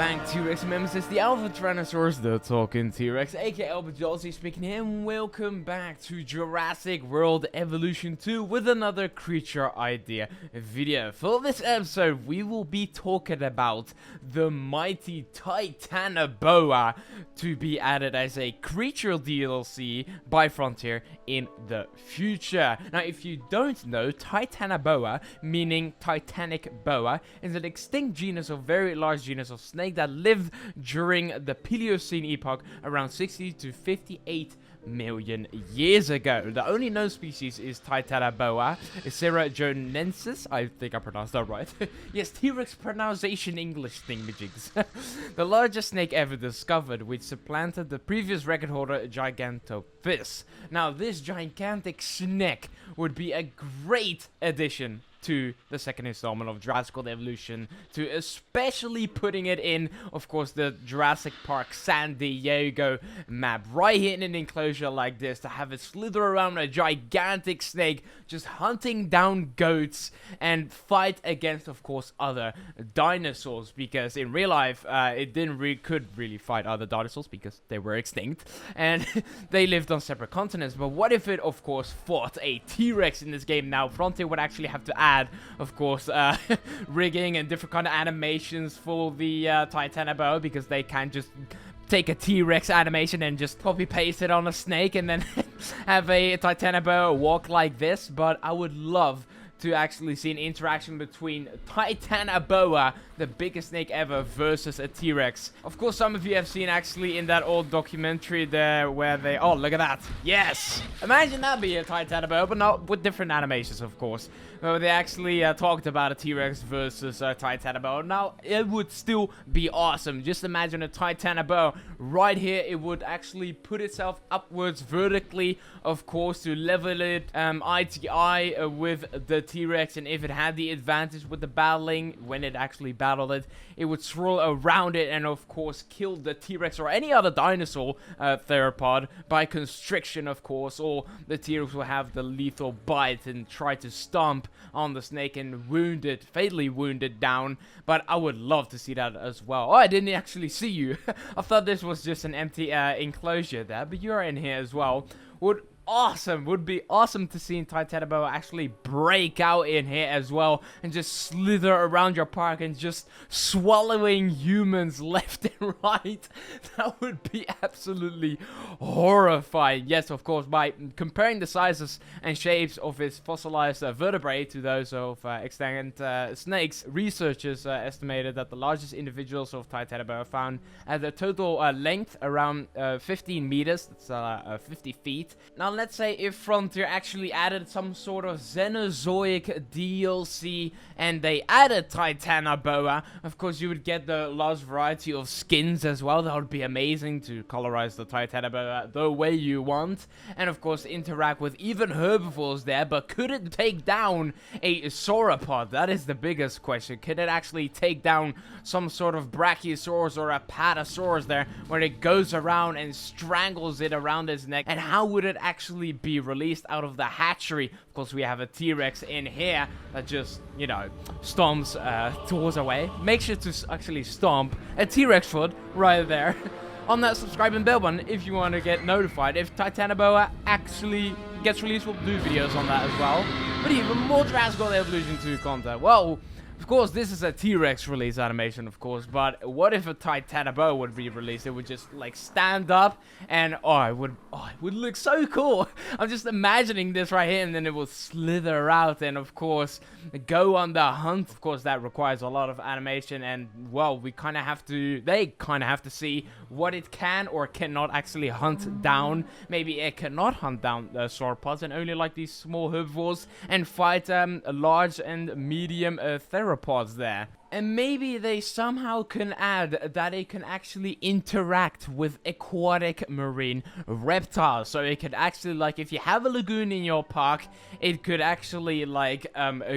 back, T-Rex members. It's the Alpha Tyrannosaurus, the talking T-Rex, aka LPGozzzi speaking here, and welcome back to Jurassic World Evolution 2 with another creature idea video. For this episode, we will be talking about the mighty Titanoboa to be added as a creature DLC by Frontier in the future. Now, if you don't know, Titanoboa, meaning Titanic boa, is an extinct genus of very large genus of snake that lived during the Paleocene epoch around 60 to 58 million years ago. The only known species is Titanoboa Cenozoic. I think I pronounced that right. Yes, T-Rex pronunciation English thingamajigs. The largest snake ever discovered, which supplanted the previous record holder Gigantopithecus. Now, this gigantic snake would be a great addition to the second installment of Jurassic World Evolution 2, especially putting it in, of course, the Jurassic Park San Diego map, right here in an enclosure like this, to have it slither around a gigantic snake, just hunting down goats and fight against, of course, other dinosaurs, because in real life, it could really fight other dinosaurs because they were extinct, and they lived on separate continents. But what if it, of course, fought a T-Rex in this game? Now, Frontier would actually have to add, of course, rigging and different kind of animations for the Titanoboa, because they can't just take a T-Rex animation and just copy paste it on a snake and then have a Titanoboa walk like this. But I would love to actually see an interaction between Titanoboa, the biggest snake ever, versus a T-Rex. Of course, some of you have seen actually in that old documentary there where they... Oh, look at that. Yes! Imagine that being a Titanoboa, but not with different animations, of course. Where they actually talked about a T-Rex versus a Titanoboa. Now, it would still be awesome. Just imagine a Titanoboa right here. It would actually put itself upwards vertically, of course, to level it eye to eye with the T-Rex. And if it had the advantage with the battling, when it actually battled it, it would swirl around it and, of course, kill the T-Rex or any other dinosaur theropod by constriction, of course. Or the T-Rex will have the lethal bite and try to stomp on the snake and wound it, fatally wound it down. But I would love to see that as well. Oh, I didn't actually see you. I thought this was just an empty enclosure there, but you're in here as well. Would be awesome to see Titanoboa actually break out in here as well and just slither around your park and just swallowing humans left and right. That would be absolutely horrifying. Yes, of course, by comparing the sizes and shapes of its fossilized vertebrae to those of extinct snakes, researchers estimated that the largest individuals of Titanoboa found at a total length around 15 meters. That's 50 feet. Now, let's say if Frontier actually added some sort of Cenozoic DLC and they added Titanoboa, of course you would get the large variety of skins as well. That would be amazing to colorize the Titanoboa the way you want, and of course interact with even herbivores there. But could it take down a sauropod? That is the biggest question. Could it actually take down some sort of brachiosaurus or a patasaurus there, where it goes around and strangles it around its neck? And how would it actually be released out of the hatchery? Of course, we have a T-Rex in here that just, you know, stomps towards away. Make sure to actually stomp a T-Rex foot right there on that subscribe and bell button if you want to get notified. If Titanoboa actually gets released, we'll do videos on that as well. But even more Jurassic World Evolution 2 content. Well, of course, this is a T-Rex release animation, of course, but what if a Titanoboa would be released? It would just, like, stand up, and, it would look so cool. I'm just imagining this right here, and then it will slither out, and, of course, go on the hunt. Of course, that requires a lot of animation, and, well, they kind of have to see what it can or cannot actually hunt down. Maybe it cannot hunt down the sauropods and only, like, these small herbivores and fight large and medium theropods there. And maybe they somehow can add that it can actually interact with aquatic marine reptiles. So it could actually, like, if you have a lagoon in your park, it could actually, like,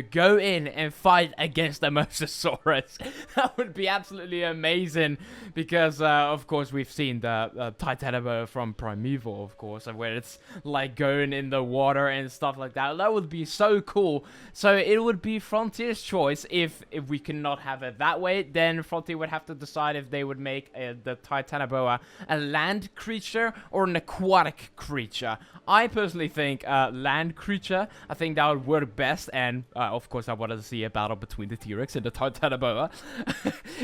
go in and fight against the Mosasaurus. That would be absolutely amazing, because, of course, we've seen the Titanoboa from Primeval, of course, where it's, like, going in the water and stuff like that. That would be so cool. So it would be Frontier's choice if we cannot have it that way, then Frontier would have to decide if they would make the Titanoboa a land creature or an aquatic creature. I personally think land creature. I think that would work best, and of course I wanted to see a battle between the T-Rex and the Titanoboa.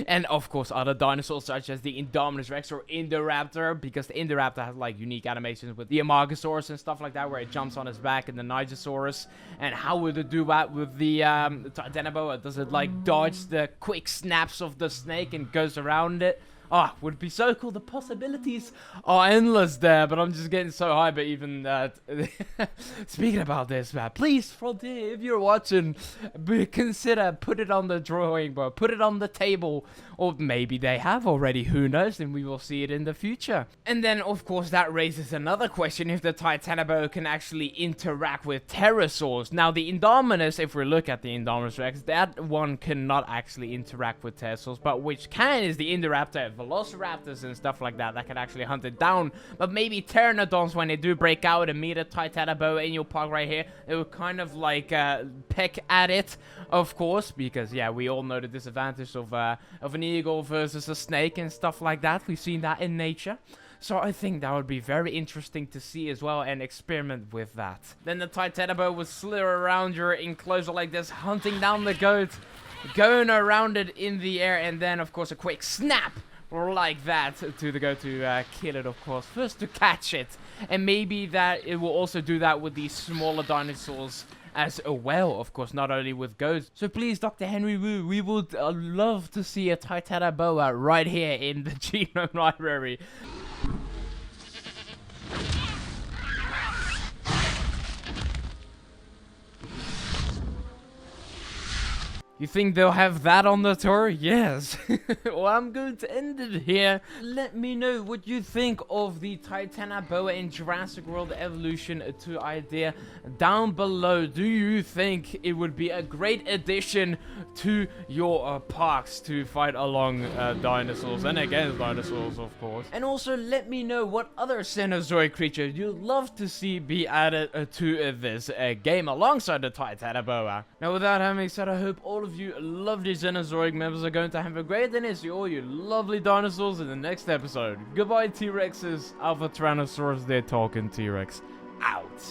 And of course other dinosaurs such as the Indominus Rex or Indoraptor, because the Indoraptor has like unique animations with the Amargasaurus and stuff like that, where it jumps on its back, and the Nigersaurus. And how would it do that with the Titanoboa? Does it like dodge the quick snaps of the snake and goes around it? Oh, would be so cool. The possibilities are endless there, but I'm just getting so high. But even speaking about this, man, please, Frontier, if you're watching, consider put it on the drawing board, put it on the table, or maybe they have already. Who knows? And we will see it in the future. And then, of course, that raises another question: if the Titanoboa can actually interact with pterosaurs. Now, the Indominus, if we look at the Indominus Rex, that one cannot actually interact with pterosaurs, but which can is the Indoraptor. Velociraptors and stuff like that can actually hunt it down. But maybe pteranodons, when they do break out and meet a Titanoboa in your park right here, they will kind of like peck at it, of course, because yeah, we all know the disadvantage of an eagle versus a snake and stuff like that. We've seen that in nature. So I think that would be very interesting to see as well and experiment with that. Then the Titanoboa would slither around your enclosure like this, hunting down the goat, going around it in the air, and then of course a quick snap like that to the goat to kill it, of course. First to catch it, and maybe that it will also do that with these smaller dinosaurs as well, of course, not only with goats. So please, Dr. Henry Wu, we would love to see a Titanoboa right here in the genome library. You think they'll have that on the tour? Yes. Well, I'm going to end it here. Let me know what you think of the Titanoboa in Jurassic World Evolution 2 idea down below. Do you think it would be a great addition to your parks to fight along dinosaurs and against dinosaurs, of course? And also let me know what other Cenozoic creature you'd love to see be added to this game alongside the Titanoboa. Now, without having said, I hope all of you lovely Cenozoic members are going to have a great day, and see all you lovely dinosaurs in the next episode. Goodbye, T-Rexes. Alpha Tyrannosaurus, they're talking T-Rex. Out.